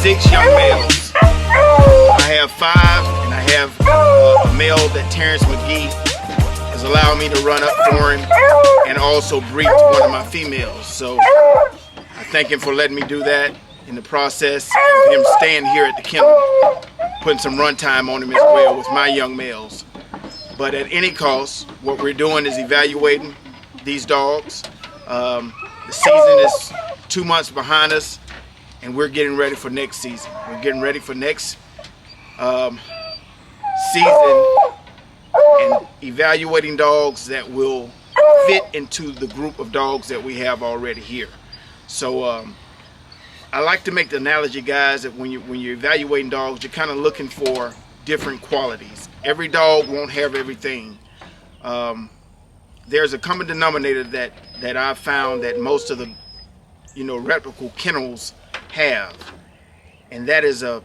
6 young males. I have 5, and I have a male that Terrence McGee has allowed me to run up for him, and also breed one of my females. So I thank him for letting me do that. In the process of him staying here at the kennel, putting some run time on him as well with my young males. But at any cost, what we're doing is evaluating these dogs. The season is 2 months behind us, and we're getting ready for next season. We're getting ready for next season and evaluating dogs that will fit into the group of dogs that we have already here. So I like to make the analogy, guys, that when you're evaluating dogs, you're kind of looking for different qualities. Every dog won't have everything. There's a common denominator that I've found that most of the reputable kennels have, and that is a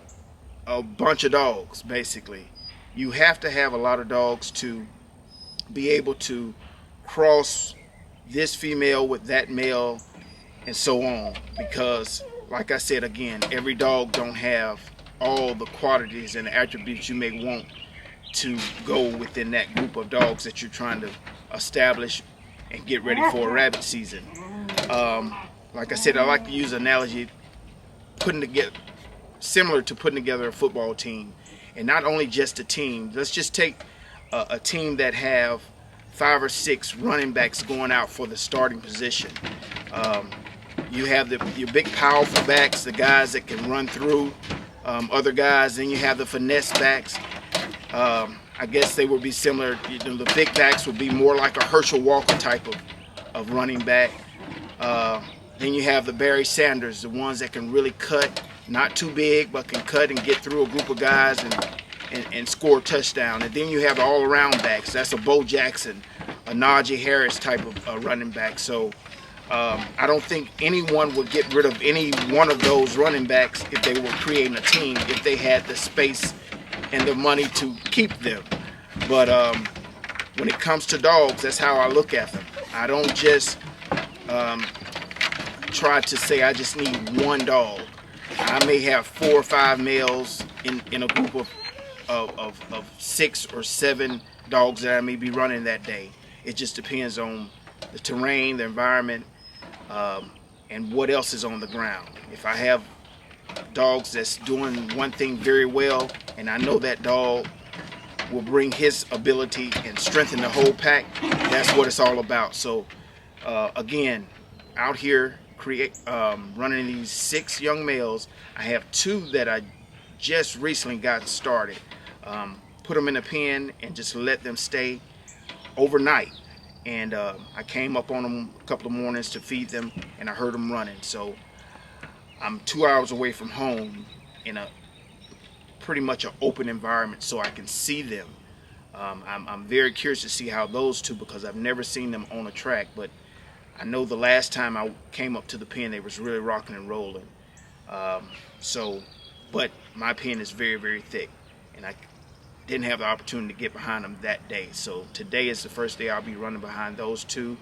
bunch of dogs. Basically, you have to have a lot of dogs to be able to cross this female with that male and so on, because like I said again, every dog don't have all the qualities and attributes you may want to go within that group of dogs that you're trying to establish and get ready for a rabbit season. Like I said, I like to use an analogy similar to putting together a football team, and not only just a team. Let's just take a team that have 5 or 6 running backs going out for the starting position. You have your big powerful backs, the guys that can run through other guys. Then you have the finesse backs. I guess they would be similar. The big backs would be more like a Herschel Walker type of running back. Then you have the Barry Sanders, the ones that can really cut, not too big, but can cut and get through a group of guys and score a touchdown. And then you have the all-around backs. That's a Bo Jackson, a Najee Harris type of running back. So I don't think anyone would get rid of any one of those running backs if they were creating a team, if they had the space and the money to keep them. But when it comes to dogs, that's how I look at them. I don't just try to say I just need one dog. I may have 4 or 5 males in a group of 6 or 7 dogs that I may be running that day. It just depends on the terrain, the environment, and what else is on the ground. If I have dogs that's doing one thing very well, and I know that dog will bring his ability and strengthen the whole pack, that's what it's all about. So again, out here running these 6 young males. I have 2 that I just recently got started. Put them in a pen and just let them stay overnight. And I came up on them a couple of mornings to feed them, and I heard them running. So I'm 2 hours away from home in a pretty much an open environment, so I can see them. I'm very curious to see how those 2, because I've never seen them on a track, but I know the last time I came up to the pen, they was really rocking and rolling. But my pen is very, very thick, and I didn't have the opportunity to get behind them that day. So today is the first day I'll be running behind those 2.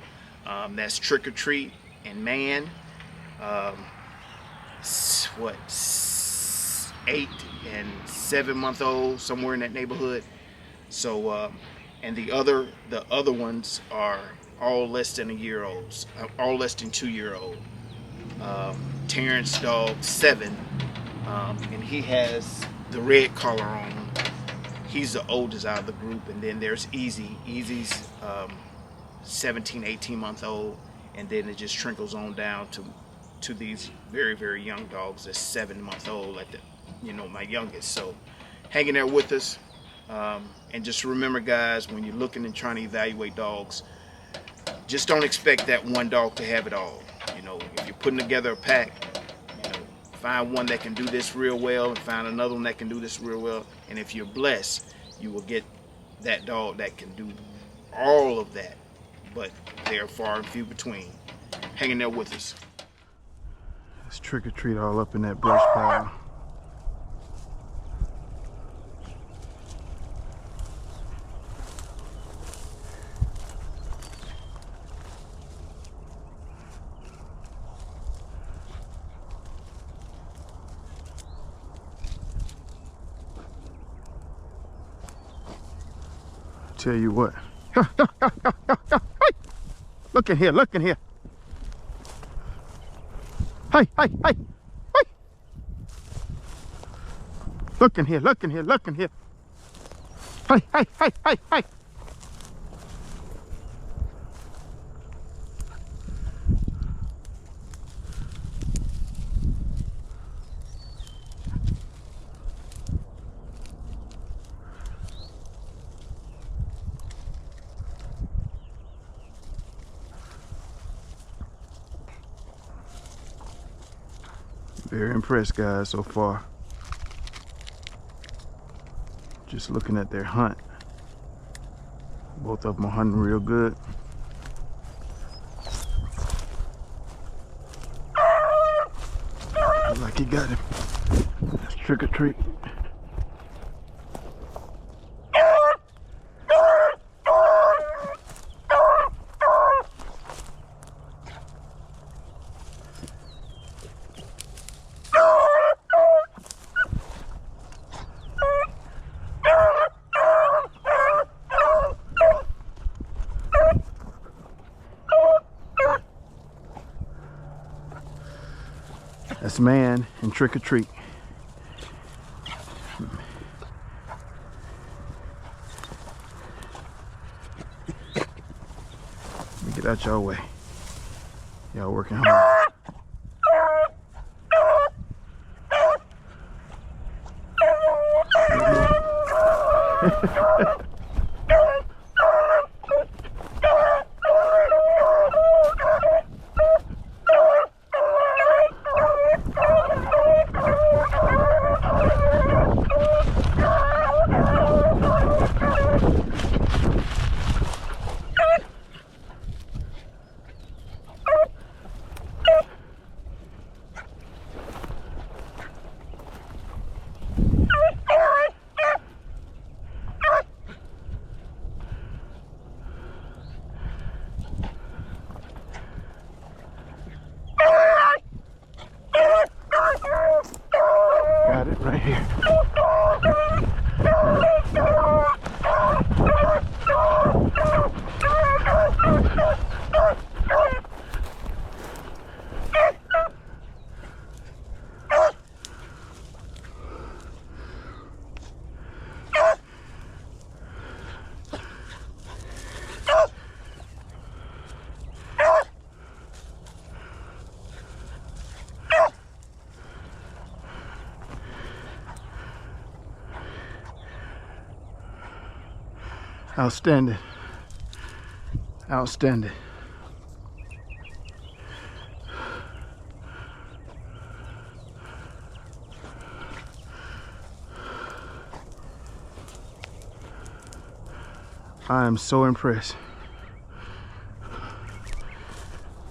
That's Trick or Treat and Man. 8 and 7 month old, somewhere in that neighborhood. So and the other ones are all less than 1 year olds, all less than 2 year old. Terrence dog 7, and he has the red collar on. He's the oldest out of the group, and then there's Easy's 17, 18 month old, and then it just trickles on down to these very, very young dogs that's 7 month old, like my youngest. So hanging there with us, and just remember, guys, when you're looking and trying to evaluate dogs, just don't expect that one dog to have it all. If you're putting together a pack, find one that can do this real well and find another one that can do this real well. And if you're blessed, you will get that dog that can do all of that. But they are far and few between. Hanging there with us. It's Trick or Treat all up in that brush pile. Tell you what. Look in here, look in here. Hey, hey, hey, hey. Look in here, look in here, look in here. Hey, hey, hey, hey, hey. Very impressed, guys, so far. Just looking at their hunt. Both of them are hunting real good. Look like he got him. That's trick or treat. That's man and trick or treat. Let me get out y'all way. Y'all working hard. Got it right here. Outstanding. Outstanding. I am so impressed.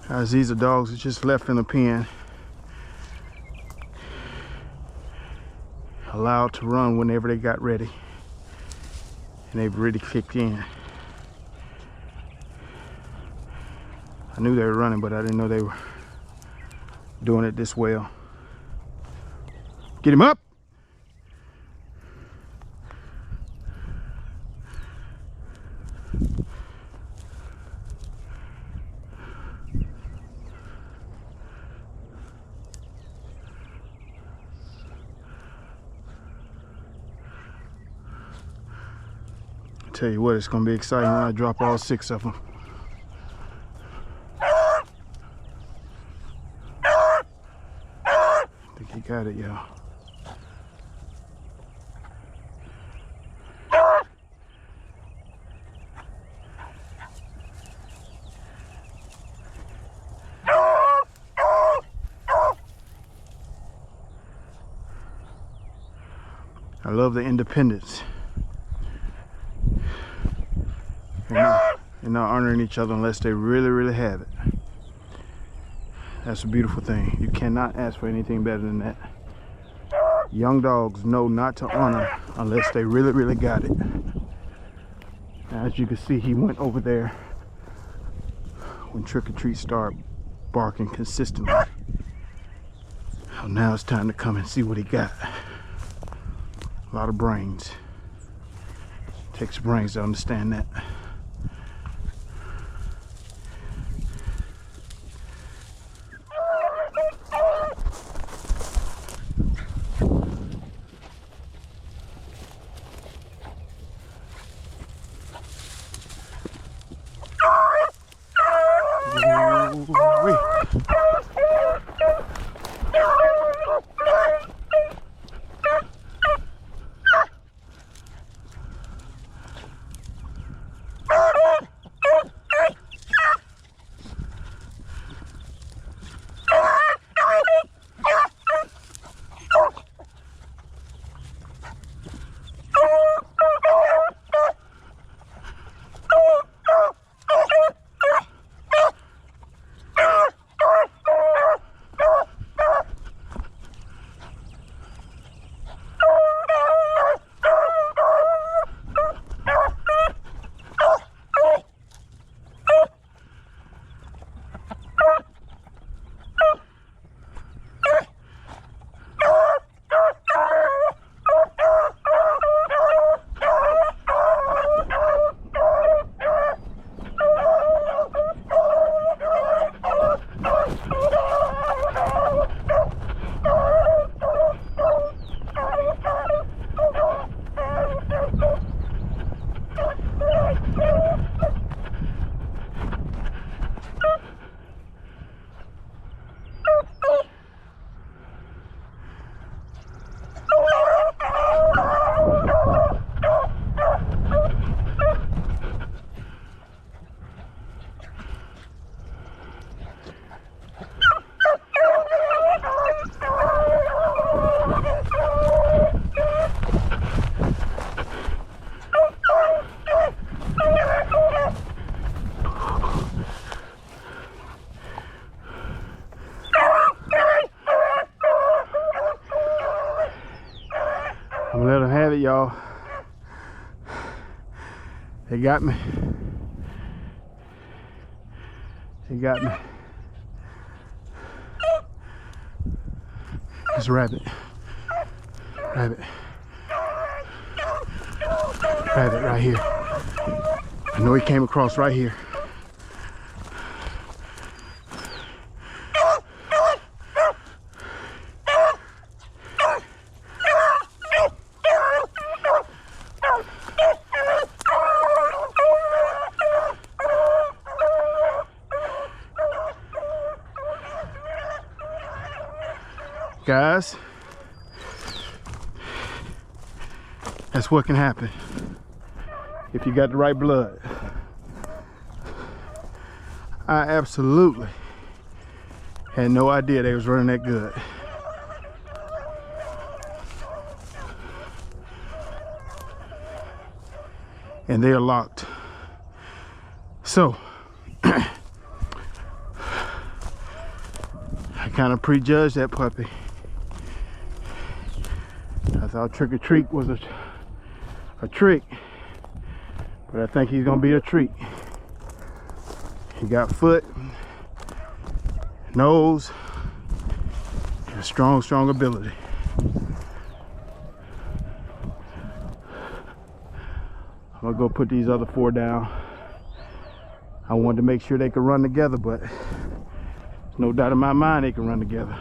As these are dogs that just left in the pen, allowed to run whenever they got ready. And they've really kicked in. I knew they were running, but I didn't know they were doing it this well. Get him up! Tell you what, it's gonna be exciting when I drop all 6 of them. I think he got it, y'all. I love the independence. They're not honoring each other unless they really, really have it. That's a beautiful thing. You cannot ask for anything better than that. Young dogs know not to honor unless they really, really got it. As you can see, he went over there when Trick or Treat started barking consistently. So now it's time to come and see what he got. A lot of brains. Takes brains to understand that. Ooh-wee. I'm gonna let them have it, y'all. They got me. They got me. It's a rabbit. Rabbit. Rabbit right here. I know he came across right here. Guys, that's what can happen if you got the right blood. I absolutely had no idea they was running that good. And they are locked. So, I kind of prejudged that puppy. I thought trick or treat was a trick, but I think he's gonna be a treat. He got foot, nose, and a strong ability. I'm gonna go put these other 4 down. I wanted to make sure they could run together, but there's no doubt in my mind they can run together.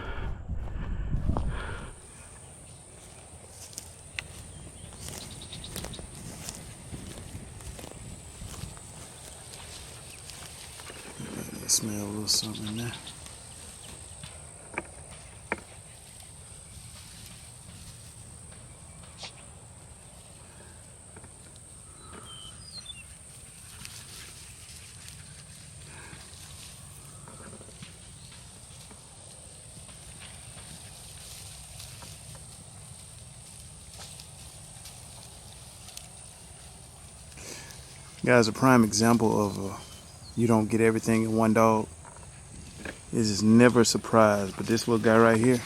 Smell a little something in there. Guys, a prime example of you don't get everything in one dog. This is never a surprise, but this little guy right here,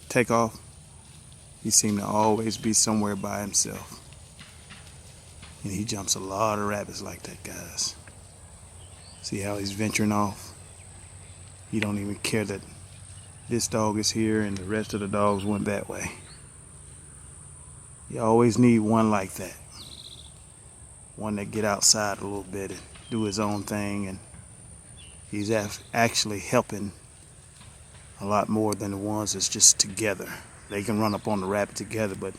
Takeoff, he seemed to always be somewhere by himself. And he jumps a lot of rabbits like that, guys. See how he's venturing off? He don't even care that this dog is here and the rest of the dogs went that way. You always need one like that. one that get outside a little bit and do his own thing, and he's actually helping a lot more than the ones that's just together. They can run up on the rabbit together, but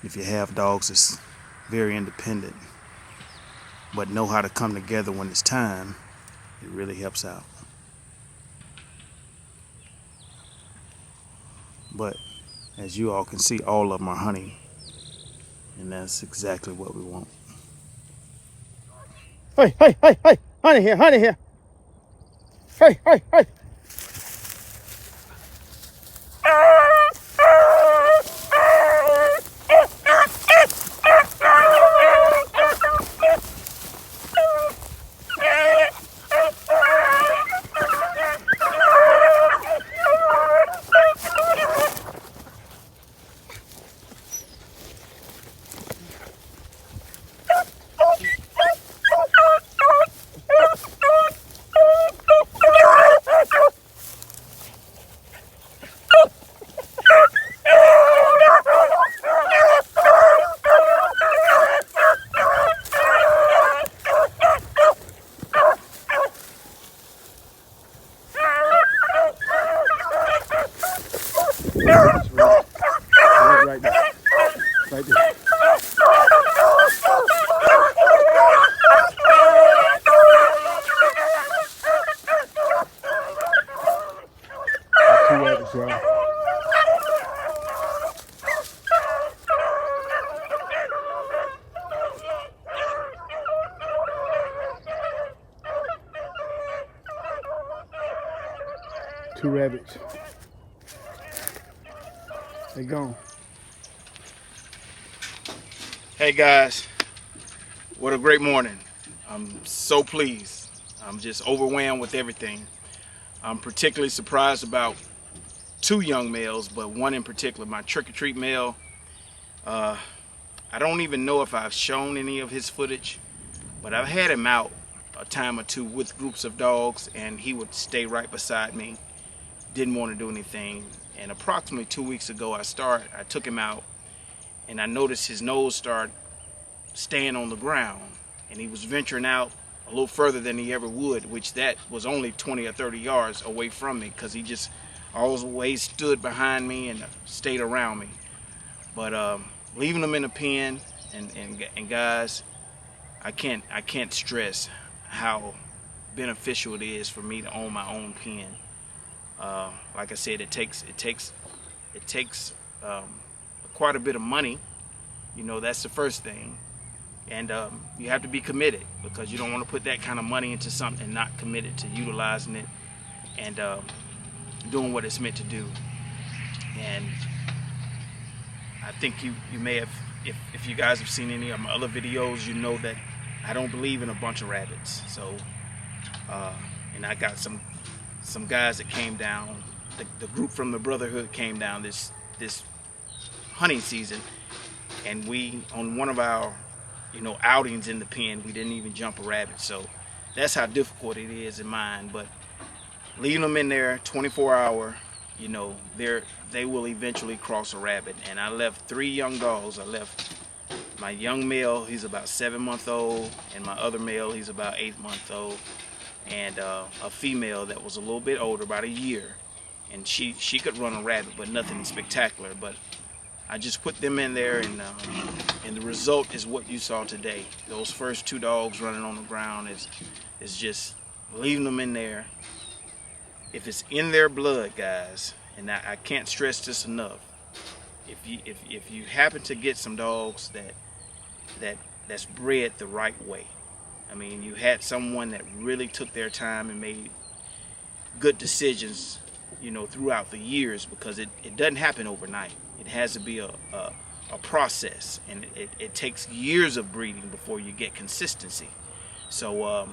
if you have dogs that's very independent but know how to come together when it's time, it really helps out. But as you all can see, all of them are hunting, and that's exactly what we want. Hey, hey, hey, hey, honey here, honey here. Hey, hey, hey. Right there. Right there. Two rabbits, y'all. Two rabbits. They gone. Hey guys, what a great morning. I'm so pleased. I'm just overwhelmed with everything. I'm particularly surprised about two young males, but one in particular, my trick-or-treat male. I don't even know if I've shown any of his footage, but I've had him out a time or two with groups of dogs, and he would stay right beside me. Didn't want to do anything. And approximately 2 weeks ago, I took him out, and I noticed his nose start staying on the ground, and he was venturing out a little further than he ever would, which that was only 20 or 30 yards away from me, because he just always stood behind me and stayed around me. But leaving them in a pen, and guys, I can't stress how beneficial it is for me to own my own pen. Like I said, it takes quite a bit of money. You know, that's the first thing. And you have to be committed, because you don't want to put that kind of money into something and not committed to utilizing it and doing what it's meant to do. And I think you may have, if you guys have seen any of my other videos, you know that I don't believe in a bunch of rabbits. So, and I got some guys that came down, the group from the Brotherhood came down this hunting season, and we, on one of our outings in the pen, we didn't even jump a rabbit. So that's how difficult it is in mine. But leaving them in there 24-hour, they will eventually cross a rabbit. And I left 3 young dogs. I left my young male, he's about 7 months old, and my other male, he's about 8 months old, and a female that was a little bit older, about a year, and she could run a rabbit, but nothing spectacular. But I just put them in there, and the result is what you saw today. Those first 2 dogs running on the ground is just leaving them in there. If it's in their blood, guys, and I can't stress this enough, if you happen to get some dogs that's bred the right way, I mean, you had someone that really took their time and made good decisions, throughout the years, because it doesn't happen overnight. It has to be a process, and it takes years of breeding before you get consistency. So,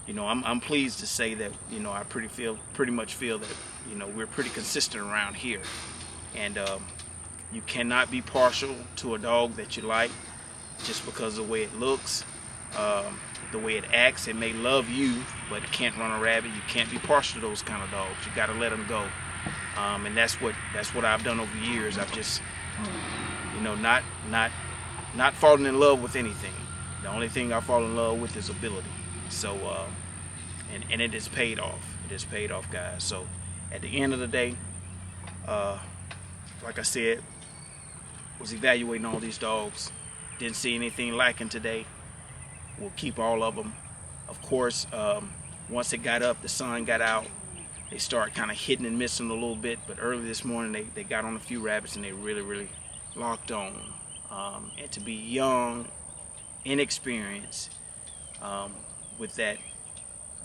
I'm pleased to say that, I pretty much feel that, we're pretty consistent around here. And you cannot be partial to a dog that you like just because of the way it looks, the way it acts. It may love you, but it can't run a rabbit. You can't be partial to those kind of dogs. You got to let them go. And that's what I've done over the years. I've just, not fallen in love with anything. The only thing I fall in love with is ability. So, and it is paid off. It is paid off, guys. So, at the end of the day, like I said, was evaluating all these dogs. Didn't see anything lacking today. We'll keep all of them. Of course, once it got up, the sun got out. They start kind of hitting and missing a little bit. But early this morning, they got on a few rabbits and they really locked on. And to be young, inexperienced, with that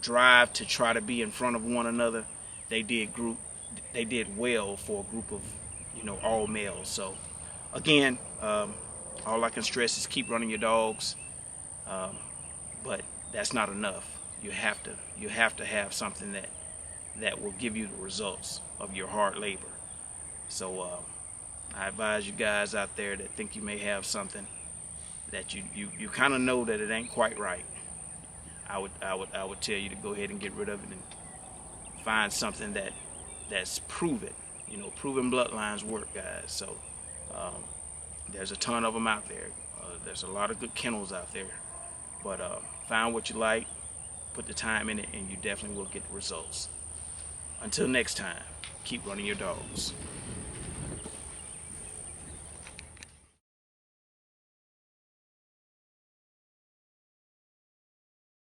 drive to try to be in front of one another, they did well for a group of, all males. So again, all I can stress is keep running your dogs, but that's not enough. You have to have something that will give you the results of your hard labor. So I advise you guys out there that think you may have something that you kind of know that it ain't quite right. I would tell you to go ahead and get rid of it and find something that's proven. Proven bloodlines work, guys. So there's a ton of them out there. There's a lot of good kennels out there. But find what you like, put the time in it, and you definitely will get the results. Until next time, keep running your dogs.